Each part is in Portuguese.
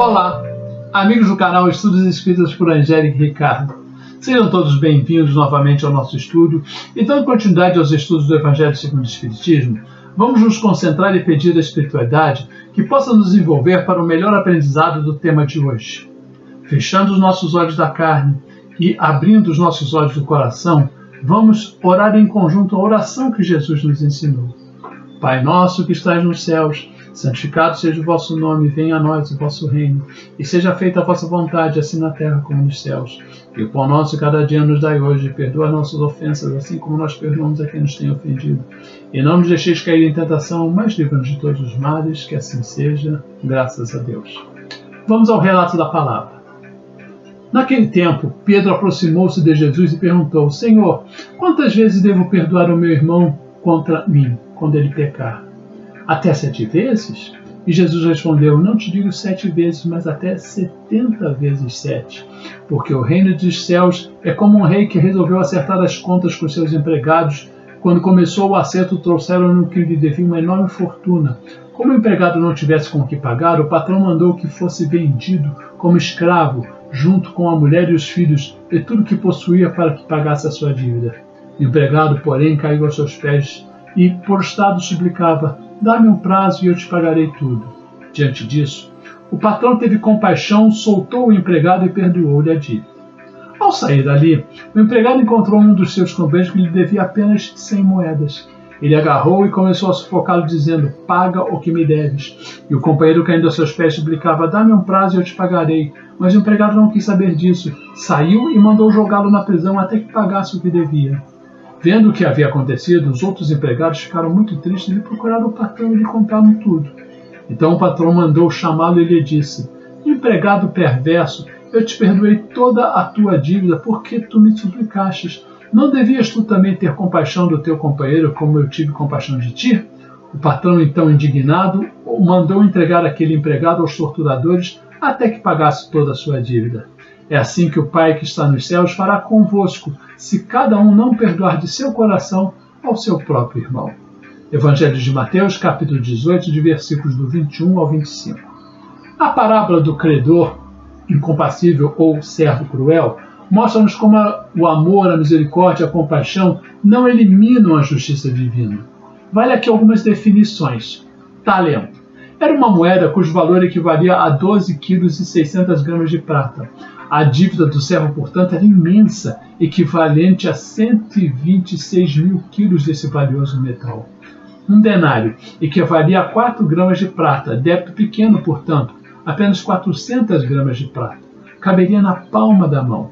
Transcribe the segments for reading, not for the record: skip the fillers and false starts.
Olá, amigos do canal Estudos Espíritas por Angélica e Ricardo. Sejam todos bem-vindos novamente ao nosso estudo e, dando continuidade aos estudos do Evangelho segundo o Espiritismo, vamos nos concentrar e pedir à espiritualidade que possa nos envolver para o melhor aprendizado do tema de hoje. Fechando os nossos olhos da carne e abrindo os nossos olhos do coração, vamos orar em conjunto a oração que Jesus nos ensinou. Pai nosso que estás nos céus, santificado seja o vosso nome, venha a nós o vosso reino, e seja feita a vossa vontade, assim na terra como nos céus. E o pão nosso cada dia nos dai hoje, perdoa nossas ofensas, assim como nós perdoamos a quem nos tem ofendido. E não nos deixeis cair em tentação, mas livra-nos de todos os males, que assim seja, graças a Deus. Vamos ao relato da palavra. Naquele tempo, Pedro aproximou-se de Jesus e perguntou: Senhor, quantas vezes devo perdoar o meu irmão contra mim, quando ele pecar? Até 7 vezes? E Jesus respondeu: não te digo 7 vezes, mas até 70 vezes 7. Porque o reino dos céus é como um rei que resolveu acertar as contas com seus empregados. Quando começou o acerto, trouxeram-no que lhe devia uma enorme fortuna. Como o empregado não tivesse com o que pagar, o patrão mandou que fosse vendido como escravo, junto com a mulher e os filhos, e tudo que possuía para que pagasse a sua dívida. O empregado, porém, caiu aos seus pés e, prostrado, suplicava: dá-me um prazo e eu te pagarei tudo. Diante disso, o patrão teve compaixão, soltou o empregado e perdoou-lhe a dívida. Ao sair dali, o empregado encontrou um dos seus companheiros que lhe devia apenas 100 moedas. Ele agarrou e começou a sufocá-lo, dizendo: paga o que me deves. E o companheiro, caindo aos seus pés, suplicava: dá-me um prazo e eu te pagarei. Mas o empregado não quis saber disso. Saiu e mandou jogá-lo na prisão até que pagasse o que devia. Vendo o que havia acontecido, os outros empregados ficaram muito tristes e procuraram o patrão e lhe contaram tudo. Então o patrão mandou chamá-lo e lhe disse: empregado perverso, eu te perdoei toda a tua dívida porque tu me suplicaste. Não devias tu também ter compaixão do teu companheiro como eu tive compaixão de ti? O patrão, então indignado, mandou entregar aquele empregado aos torturadores até que pagasse toda a sua dívida. É assim que o Pai que está nos céus fará convosco, se cada um não perdoar de seu coração ao seu próprio irmão. Evangelho de Mateus, capítulo 18, de versículos do 21 ao 25. A parábola do credor incompassível ou servo cruel mostra-nos como o amor, a misericórdia e a compaixão não eliminam a justiça divina. Vale aqui algumas definições. Talento. Era uma moeda cujo valor equivalia a 12 quilos e 600 gramas de prata. A dívida do servo, portanto, era imensa, equivalente a 126 mil quilos desse valioso metal. Um denário equivalia a 4 gramas de prata, débito pequeno, portanto, apenas 400 gramas de prata. Caberia na palma da mão.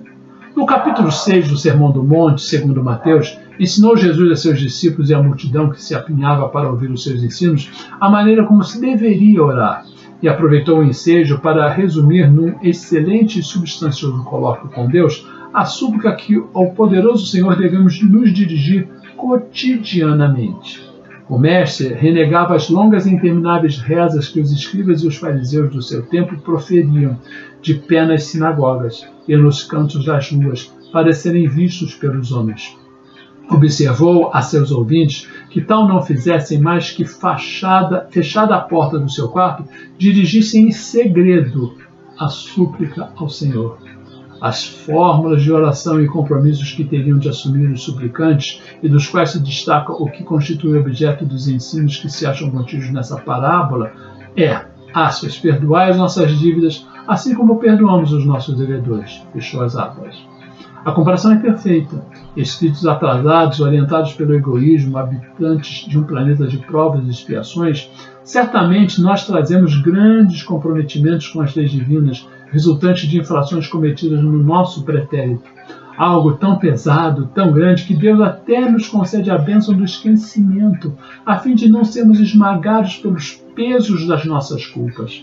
No capítulo 6 do Sermão do Monte, segundo Mateus, ensinou Jesus a seus discípulos e à multidão que se apinhava para ouvir os seus ensinos a maneira como se deveria orar, e aproveitou o ensejo para resumir num excelente e substancioso colóquio com Deus a súplica que ao poderoso Senhor devemos nos dirigir cotidianamente. O mestre renegava as longas e intermináveis rezas que os escribas e os fariseus do seu tempo proferiam, de pé nas sinagogas e nos cantos das ruas, para serem vistos pelos homens. Observou a seus ouvintes que tal não fizessem mais que, fechada a porta do seu quarto, dirigissem em segredo a súplica ao Senhor. As fórmulas de oração e compromissos que teriam de assumir os suplicantes, e dos quais se destaca o que constitui o objeto dos ensinos que se acham contidos nessa parábola, aspas, perdoai as nossas dívidas, assim como perdoamos os nossos devedores. Fechou as aspas. A comparação é perfeita. Espíritos atrasados, orientados pelo egoísmo, habitantes de um planeta de provas e expiações, certamente nós trazemos grandes comprometimentos com as leis divinas, resultantes de infrações cometidas no nosso pretérito. Algo tão pesado, tão grande, que Deus até nos concede a bênção do esquecimento, a fim de não sermos esmagados pelos pesos das nossas culpas.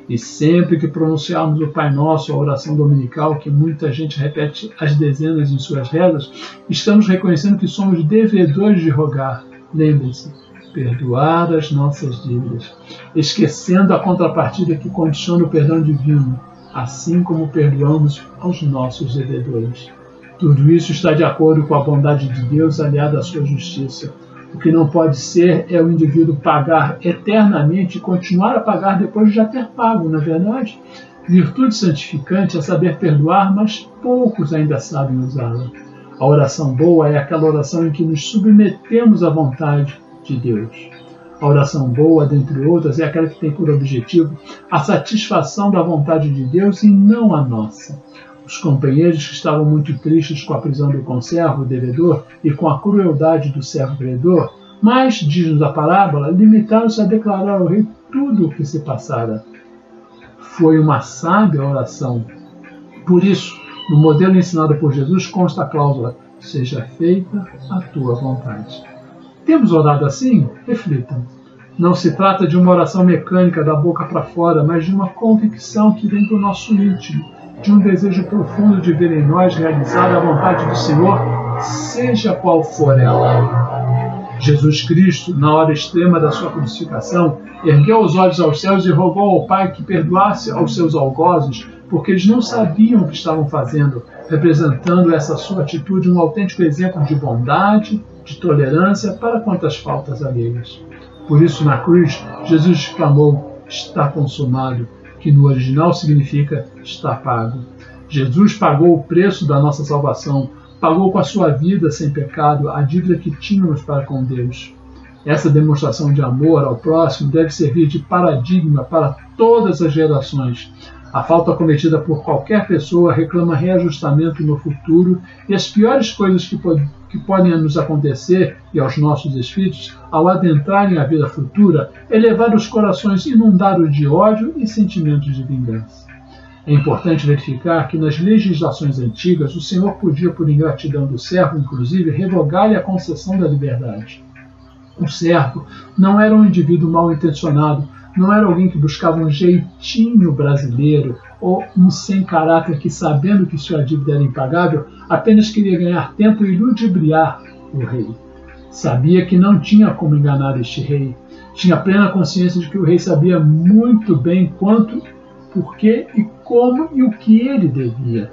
E sempre que pronunciarmos o Pai Nosso, a oração dominical, que muita gente repete às dezenas em suas rezas, estamos reconhecendo que somos devedores de rogar. Lembre-se, perdoar as nossas dívidas, esquecendo a contrapartida que condiciona o perdão divino, assim como perdoamos aos nossos devedores. Tudo isso está de acordo com a bondade de Deus aliada à sua justiça. O que não pode ser é o indivíduo pagar eternamente e continuar a pagar depois de já ter pago, não é verdade? Virtude santificante é saber perdoar, mas poucos ainda sabem usá-la. A oração boa é aquela oração em que nos submetemos à vontade de Deus. A oração boa, dentre outras, é aquela que tem por objetivo a satisfação da vontade de Deus e não a nossa. Os companheiros que estavam muito tristes com a prisão do conservo, o devedor, e com a crueldade do servo credor, mas, diz-nos a parábola, limitaram-se a declarar ao rei tudo o que se passara. Foi uma sábia oração. Por isso, no modelo ensinado por Jesus consta a cláusula: seja feita a tua vontade. Temos orado assim? Reflitam. Não se trata de uma oração mecânica da boca para fora, mas de uma convicção que vem do nosso íntimo, de um desejo profundo de ver em nós realizada a vontade do Senhor, seja qual for ela. Jesus Cristo, na hora extrema da sua crucificação, ergueu os olhos aos céus e rogou ao Pai que perdoasse aos seus algozes, porque eles não sabiam o que estavam fazendo, representando essa sua atitude um autêntico exemplo de bondade, de tolerância para quantas faltas alheias. Por isso, na cruz, Jesus exclamou: está consumado, que no original significa está pago. Jesus pagou o preço da nossa salvação, pagou com a sua vida sem pecado a dívida que tínhamos para com Deus. Essa demonstração de amor ao próximo deve servir de paradigma para todas as gerações. A falta cometida por qualquer pessoa reclama reajustamento no futuro, e as piores coisas que podem nos acontecer e aos nossos espíritos ao adentrarem a vida futura é levar os corações inundados de ódio e sentimentos de vingança. É importante verificar que nas legislações antigas o Senhor podia, por ingratidão do servo, inclusive, revogar-lhe a concessão da liberdade. O servo não era um indivíduo mal intencionado, não era alguém que buscava um jeitinho brasileiro ou um sem caráter que, sabendo que sua dívida era impagável, apenas queria ganhar tempo e ludibriar o rei. Sabia que não tinha como enganar este rei. Tinha plena consciência de que o rei sabia muito bem quanto, por que e como e o que ele devia.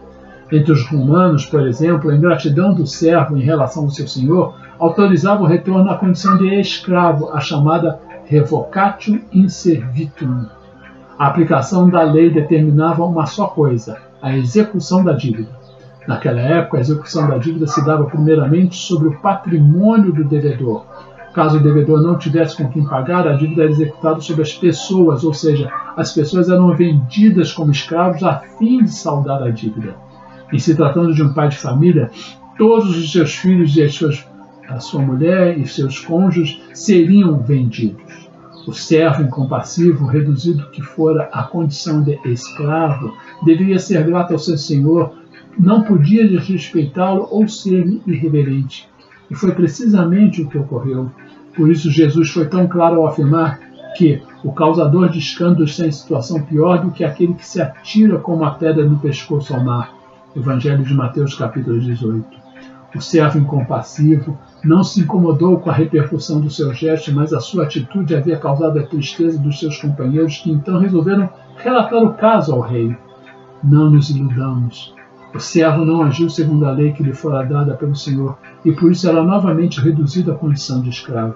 Entre os romanos, por exemplo, a ingratidão do servo em relação ao seu senhor autorizava o retorno à condição de escravo, a chamada revocatio in servitum. A aplicação da lei determinava uma só coisa: a execução da dívida. Naquela época, a execução da dívida se dava primeiramente sobre o patrimônio do devedor. Caso o devedor não tivesse com quem pagar, a dívida era executada sobre as pessoas, ou seja, as pessoas eram vendidas como escravos a fim de saldar a dívida. E se tratando de um pai de família, todos os seus filhos e a sua mulher e seus cônjuges seriam vendidos. O servo incompassivo, reduzido que fora à condição de escravo, deveria ser grato ao seu senhor, não podia desrespeitá-lo ou ser irreverente. E foi precisamente o que ocorreu. Por isso Jesus foi tão claro ao afirmar que o causador de escândalos está em situação pior do que aquele que se atira como a pedra no pescoço ao mar. Evangelho de Mateus, capítulo 18. O servo incompassivo não se incomodou com a repercussão do seu gesto, mas a sua atitude havia causado a tristeza dos seus companheiros, que então resolveram relatar o caso ao rei. Não nos iludamos. O servo não agiu segundo a lei que lhe fora dada pelo Senhor, e por isso era novamente reduzido à condição de escravo.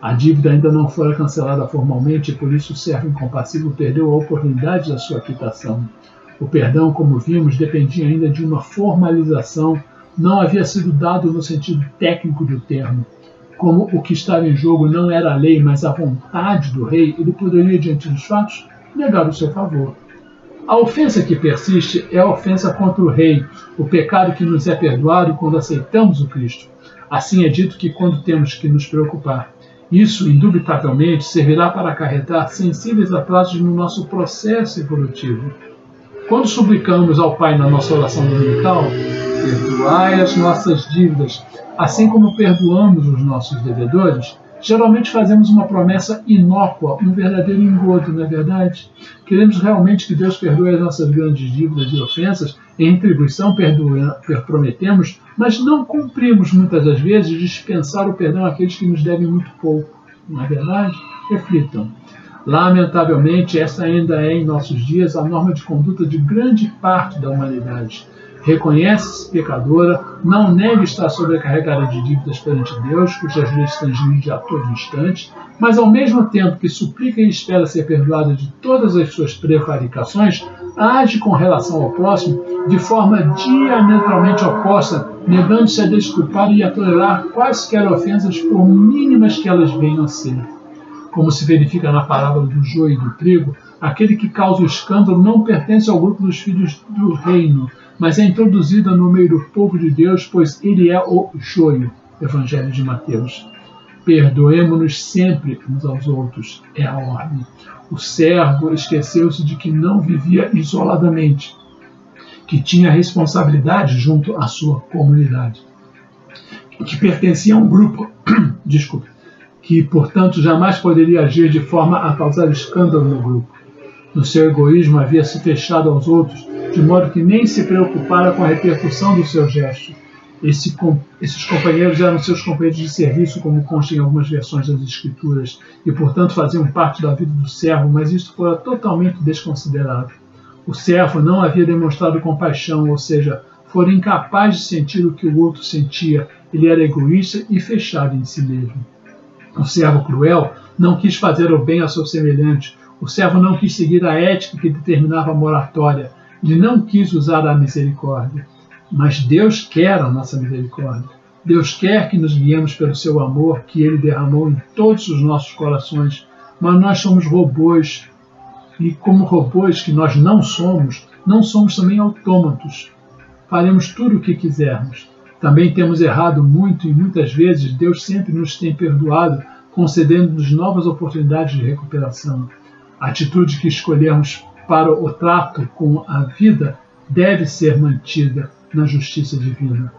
A dívida ainda não fora cancelada formalmente, e por isso o servo incompassivo perdeu a oportunidade da sua quitação. O perdão, como vimos, dependia ainda de uma formalização, não havia sido dado no sentido técnico do termo. Como o que estava em jogo não era a lei, mas a vontade do rei, ele poderia, diante dos fatos, negar o seu favor. A ofensa que persiste é a ofensa contra o rei, o pecado que nos é perdoado quando aceitamos o Cristo. Assim é dito que quando temos que nos preocupar, isso, indubitavelmente, servirá para acarretar sensíveis atrasos no nosso processo evolutivo. Quando suplicamos ao Pai na nossa oração dominical, perdoai as nossas dívidas, assim como perdoamos os nossos devedores, geralmente fazemos uma promessa inócua, um verdadeiro engodo, não é verdade? Queremos realmente que Deus perdoe as nossas grandes dívidas e ofensas, em retribuição prometemos, mas não cumprimos muitas das vezes dispensar o perdão àqueles que nos devem muito pouco, não é verdade? Reflitam. Lamentavelmente, essa ainda é, em nossos dias, a norma de conduta de grande parte da humanidade. Reconhece-se pecadora, não nega estar sobrecarregada de dívidas perante Deus, cujas leis transgride a todo instante, mas ao mesmo tempo que suplica e espera ser perdoada de todas as suas prevaricações, age com relação ao próximo de forma diametralmente oposta, negando-se a desculpar e a tolerar quaisquer ofensas, por mínimas que elas venham a ser. Como se verifica na parábola do joio e do trigo, aquele que causa o escândalo não pertence ao grupo dos filhos do reino, mas é introduzido no meio do povo de Deus, pois ele é o joio. Evangelho de Mateus. Perdoemo-nos sempre uns aos outros, é a ordem. O servo esqueceu-se de que não vivia isoladamente, que tinha responsabilidade junto à sua comunidade, que pertencia a um grupo, que, portanto, jamais poderia agir de forma a causar escândalo no grupo. No seu egoísmo, havia se fechado aos outros, de modo que nem se preocupara com a repercussão do seu gesto. Esses companheiros eram seus companheiros de serviço, como consta em algumas versões das Escrituras, e, portanto, faziam parte da vida do servo, mas isto fora totalmente desconsiderado. O servo não havia demonstrado compaixão, ou seja, fora incapaz de sentir o que o outro sentia. Ele era egoísta e fechado em si mesmo. O servo cruel não quis fazer o bem ao seu semelhante. O servo não quis seguir a ética que determinava a moratória. Ele não quis usar a misericórdia. Mas Deus quer a nossa misericórdia. Deus quer que nos guiemos pelo seu amor que Ele derramou em todos os nossos corações. Mas nós somos robôs. E como robôs que nós não somos também autômatos. Faremos tudo o que quisermos. Também temos errado muito e muitas vezes Deus sempre nos tem perdoado, concedendo-nos novas oportunidades de recuperação. A atitude que escolhermos para o trato com a vida deve ser mantida na justiça divina.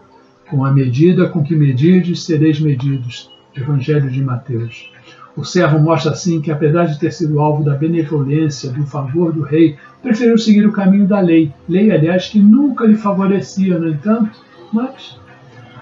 Com a medida com que medirdes, sereis medidos. Evangelho de Mateus. O servo mostra assim que, apesar de ter sido alvo da benevolência, do favor do rei, preferiu seguir o caminho da lei. Lei, aliás, que nunca lhe favorecia, no entanto, mas...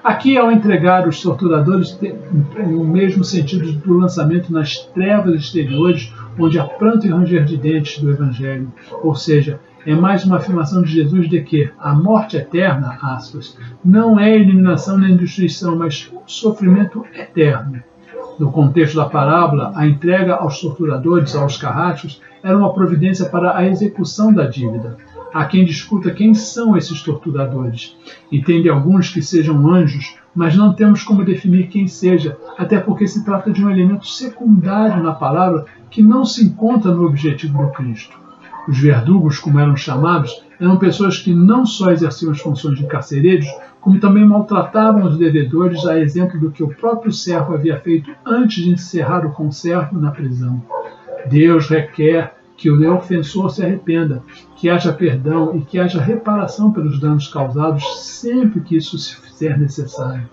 Aqui, ao entregar os torturadores, tem o mesmo sentido do lançamento nas trevas exteriores, onde há pranto e ranger de dentes do Evangelho. Ou seja, é mais uma afirmação de Jesus de que a morte eterna, aspas, não é eliminação nem destruição, mas sofrimento eterno. No contexto da parábola, a entrega aos torturadores, aos carrachos, era uma providência para a execução da dívida. Há quem discuta quem são esses torturadores. Entende alguns que sejam anjos, mas não temos como definir quem seja, até porque se trata de um elemento secundário na palavra que não se encontra no objetivo do Cristo. Os verdugos, como eram chamados, eram pessoas que não só exerciam as funções de carcereiros, como também maltratavam os devedores, a exemplo do que o próprio servo havia feito antes de encerrar o conservo na prisão. Deus requer que o ofensor se arrependa, que haja perdão e que haja reparação pelos danos causados sempre que isso se fizer necessário.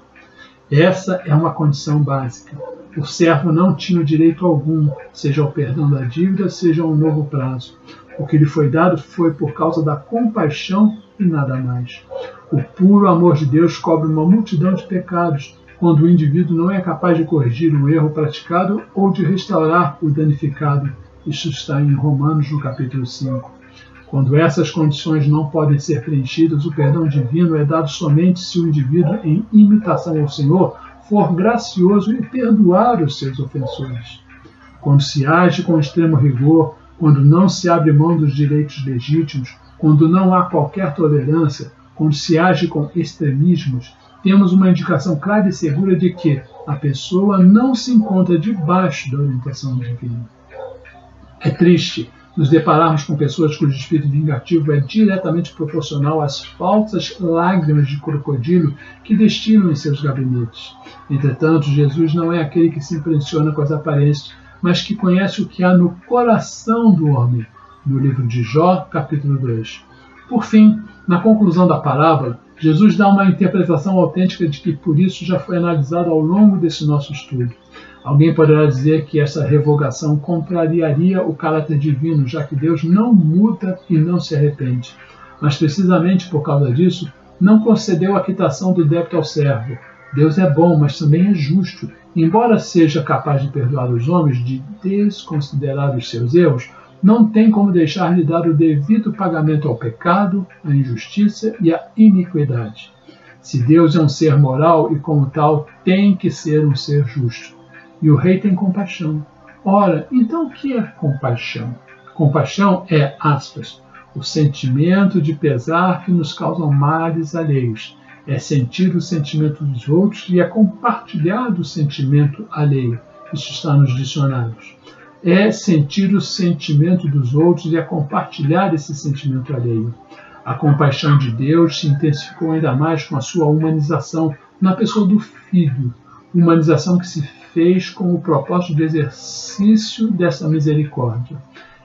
Essa é uma condição básica. O servo não tinha direito algum, seja ao perdão da dívida, seja ao novo prazo. O que lhe foi dado foi por causa da compaixão e nada mais. O puro amor de Deus cobre uma multidão de pecados, quando o indivíduo não é capaz de corrigir o erro praticado ou de restaurar o danificado. Isso está em Romanos, no capítulo 5. Quando essas condições não podem ser preenchidas, o perdão divino é dado somente se o indivíduo, em imitação ao Senhor, for gracioso e perdoar os seus ofensores. Quando se age com extremo rigor, quando não se abre mão dos direitos legítimos, quando não há qualquer tolerância, quando se age com extremismos, temos uma indicação clara e segura de que a pessoa não se encontra debaixo da orientação divina. É triste nos depararmos com pessoas cujo espírito vingativo é diretamente proporcional às falsas lágrimas de crocodilo que destilam em seus gabinetes. Entretanto, Jesus não é aquele que se impressiona com as aparências, mas que conhece o que há no coração do homem, no livro de Jó, capítulo 2. Por fim, na conclusão da parábola, Jesus dá uma interpretação autêntica de que por isso já foi analisado ao longo desse nosso estudo. Alguém poderá dizer que essa revogação contrariaria o caráter divino, já que Deus não muda e não se arrepende. Mas precisamente por causa disso, não concedeu a quitação do débito ao servo. Deus é bom, mas também é justo. Embora seja capaz de perdoar os homens, de desconsiderar os seus erros, não tem como deixar de dar o devido pagamento ao pecado, à injustiça e à iniquidade. Se Deus é um ser moral e, como tal, tem que ser um ser justo. E o rei tem compaixão. Ora, então o que é compaixão? Compaixão é, aspas, o sentimento de pesar que nos causam males alheios. É sentir o sentimento dos outros e é compartilhar o sentimento alheio. Isso está nos dicionários. É sentir o sentimento dos outros e é compartilhar esse sentimento alheio. A compaixão de Deus se intensificou ainda mais com a sua humanização na pessoa do Filho, humanização que se fez com o propósito de exercício dessa misericórdia.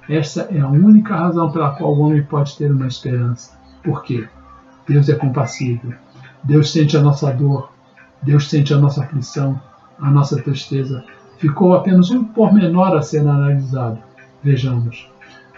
Essa é a única razão pela qual o homem pode ter uma esperança. Por quê? Deus é compassível. Deus sente a nossa dor. Deus sente a nossa aflição, a nossa tristeza. Ficou apenas um pormenor a ser analisado. Vejamos.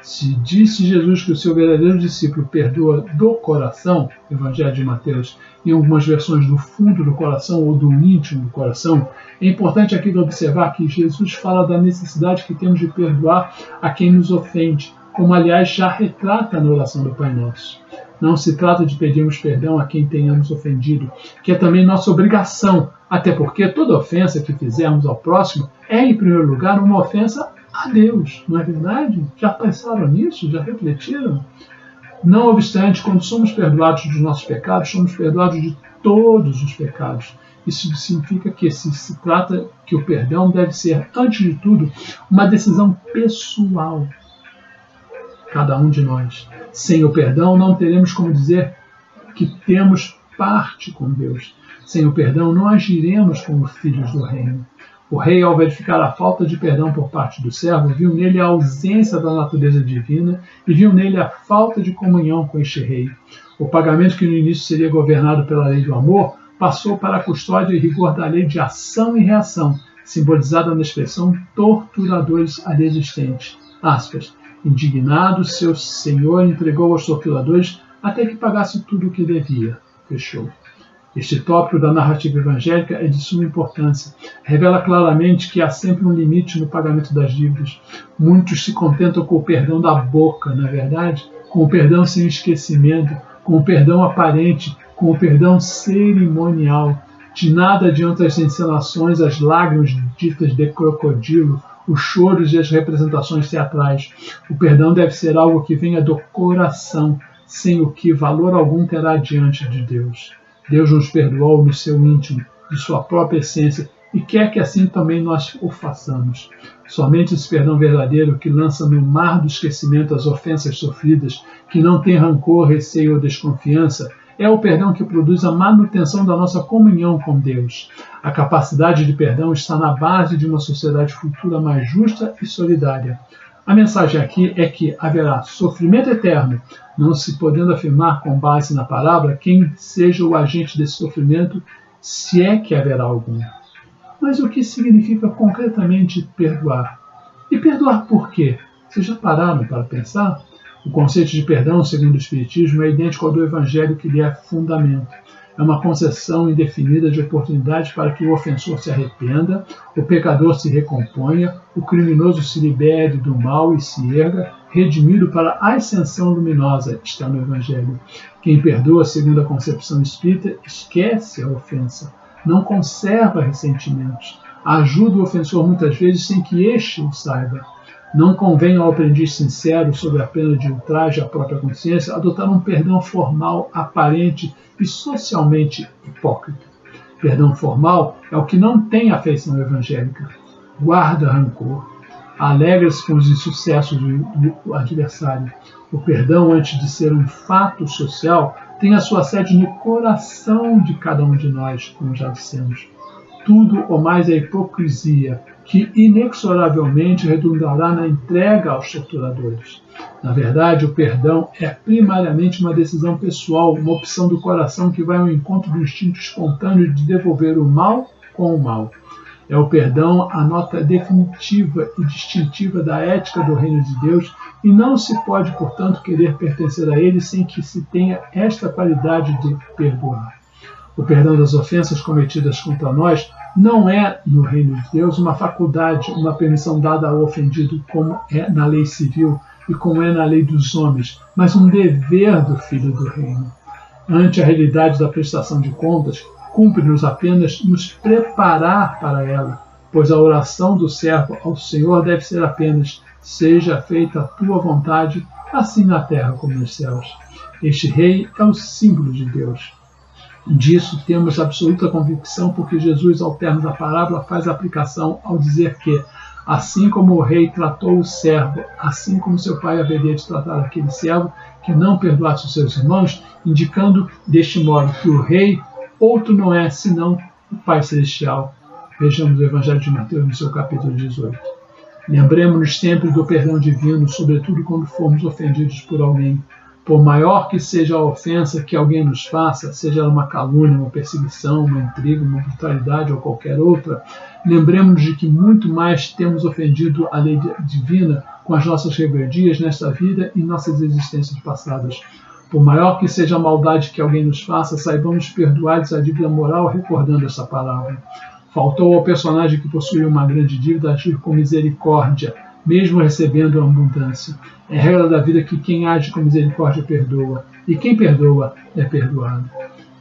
Se disse Jesus que o seu verdadeiro discípulo perdoa do coração, Evangelho de Mateus, em algumas versões do fundo do coração ou do íntimo do coração, é importante aqui observar que Jesus fala da necessidade que temos de perdoar a quem nos ofende, como aliás já retrata na oração do Pai Nosso. Não se trata de pedirmos perdão a quem tenhamos ofendido, que é também nossa obrigação, até porque toda ofensa que fizermos ao próximo é, em primeiro lugar, uma ofensa a Deus, não é verdade? Já pensaram nisso? Já refletiram? Não obstante, quando somos perdoados dos nossos pecados, somos perdoados de todos os pecados. Isso significa que se trata que o perdão deve ser, antes de tudo, uma decisão pessoal. Cada um de nós. Sem o perdão, não teremos como dizer que temos parte com Deus. Sem o perdão, não agiremos como filhos do reino. O rei, ao verificar a falta de perdão por parte do servo, viu nele a ausência da natureza divina e viu nele a falta de comunhão com este rei. O pagamento que no início seria governado pela lei do amor passou para a custódia e rigor da lei de ação e reação, simbolizada na expressão torturadores à desistente. Aspas. Indignado, seu senhor entregou aos torturadores até que pagasse tudo o que devia. Fechou. Este tópico da narrativa evangélica é de suma importância. Revela claramente que há sempre um limite no pagamento das dívidas. Muitos se contentam com o perdão da boca, não é verdade? Com o perdão sem esquecimento, com o perdão aparente, com o perdão cerimonial. De nada adiantam as encenações, as lágrimas ditas de crocodilo, os choros e as representações teatrais. O perdão deve ser algo que venha do coração, sem o que valor algum terá diante de Deus. Deus nos perdoou no seu íntimo, de sua própria essência, e quer que assim também nós o façamos. Somente esse perdão verdadeiro que lança no mar do esquecimento as ofensas sofridas, que não tem rancor, receio ou desconfiança, é o perdão que produz a manutenção da nossa comunhão com Deus. A capacidade de perdão está na base de uma sociedade futura mais justa e solidária. A mensagem aqui é que haverá sofrimento eterno, não se podendo afirmar com base na palavra quem seja o agente desse sofrimento, se é que haverá algum. Mas o que significa concretamente perdoar? E perdoar por quê? Vocês já pararam para pensar? O conceito de perdão, segundo o Espiritismo, é idêntico ao do Evangelho que lhe é fundamento. É uma concessão indefinida de oportunidade para que o ofensor se arrependa, o pecador se recomponha, o criminoso se libere do mal e se erga, redimido para a ascensão luminosa, está no Evangelho. Quem perdoa, segundo a concepção espírita, esquece a ofensa, não conserva ressentimentos, ajuda o ofensor muitas vezes sem que este o saiba. Não convém ao aprendiz sincero, sob a pena de ultraje à própria consciência, adotar um perdão formal, aparente e socialmente hipócrita. Perdão formal é o que não tem afeição evangélica. Guarda rancor. Alegra-se com os insucessos do adversário. O perdão, antes de ser um fato social, tem a sua sede no coração de cada um de nós, como já dissemos. Tudo ou mais é hipocrisia, que inexoravelmente redundará na entrega aos torturadores. Na verdade, o perdão é primariamente uma decisão pessoal, uma opção do coração que vai ao encontro do instinto espontâneo de devolver o mal com o mal. É o perdão a nota definitiva e distintiva da ética do reino de Deus e não se pode, portanto, querer pertencer a ele sem que se tenha esta qualidade de perdoar. O perdão das ofensas cometidas contra nós não é, no reino de Deus, uma faculdade, uma permissão dada ao ofendido, como é na lei civil e como é na lei dos homens, mas um dever do Filho do Reino. Ante a realidade da prestação de contas, cumpre-nos apenas nos preparar para ela, pois a oração do servo ao Senhor deve ser apenas: seja feita a tua vontade, assim na terra como nos céus. Este rei é o símbolo de Deus. Disso temos absoluta convicção, porque Jesus, ao termo da parábola, faz aplicação ao dizer que, assim como o rei tratou o servo, assim como seu pai haveria de tratar aquele servo que não perdoasse os seus irmãos, indicando deste modo que o rei outro não é senão o Pai Celestial. Vejamos o Evangelho de Mateus no seu capítulo 18. Lembremos-nos sempre do perdão divino, sobretudo quando formos ofendidos por alguém. Por maior que seja a ofensa que alguém nos faça, seja ela uma calúnia, uma perseguição, uma intriga, uma brutalidade ou qualquer outra, lembremos de que muito mais temos ofendido a lei divina com as nossas rebeldias nesta vida e nossas existências passadas. Por maior que seja a maldade que alguém nos faça, saibamos perdoar-lhes a dívida moral recordando essa palavra. Faltou ao personagem que possuía uma grande dívida agir com misericórdia, mesmo recebendo a abundância. É regra da vida que quem age com misericórdia perdoa, e quem perdoa é perdoado.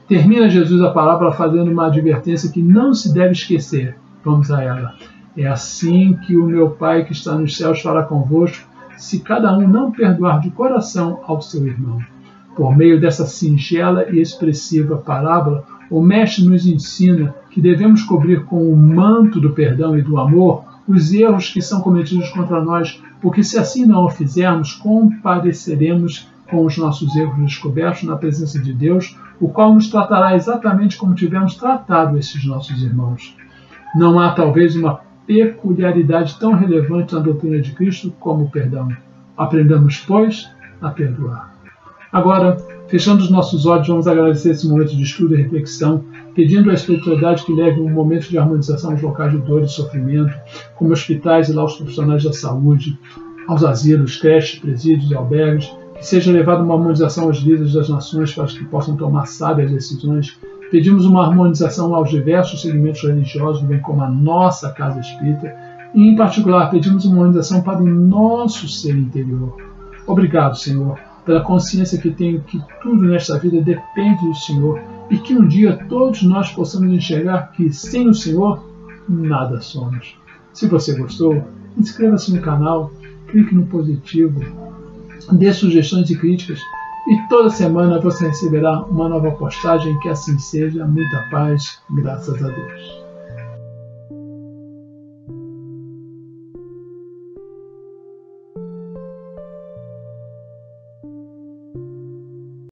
Termina Jesus a parábola fazendo uma advertência que não se deve esquecer. Vamos a ela. É assim que o meu Pai que está nos céus fará convosco, se cada um não perdoar de coração ao seu irmão. Por meio dessa singela e expressiva parábola, o Mestre nos ensina que devemos cobrir com o manto do perdão e do amor os erros que são cometidos contra nós, porque se assim não o fizermos, compareceremos com os nossos erros descobertos na presença de Deus, o qual nos tratará exatamente como tivemos tratado esses nossos irmãos. Não há talvez uma peculiaridade tão relevante na doutrina de Cristo como o perdão. Aprendamos, pois, a perdoar. Agora, fechando os nossos olhos, vamos agradecer esse momento de estudo e reflexão, pedindo à espiritualidade que leve um momento de harmonização aos locais de dor e sofrimento, como hospitais e lá os profissionais da saúde, aos asilos, creches, presídios e albergues, que seja levada uma harmonização aos líderes das nações para que possam tomar sábias decisões. Pedimos uma harmonização aos diversos segmentos religiosos, bem como a nossa casa espírita, e, em particular, pedimos uma harmonização para o nosso ser interior. Obrigado, Senhor, pela consciência que tenho que tudo nesta vida depende do Senhor e que um dia todos nós possamos enxergar que sem o Senhor nada somos. Se você gostou, inscreva-se no canal, clique no positivo, dê sugestões e críticas e toda semana você receberá uma nova postagem. Que assim seja. Muita paz, graças a Deus.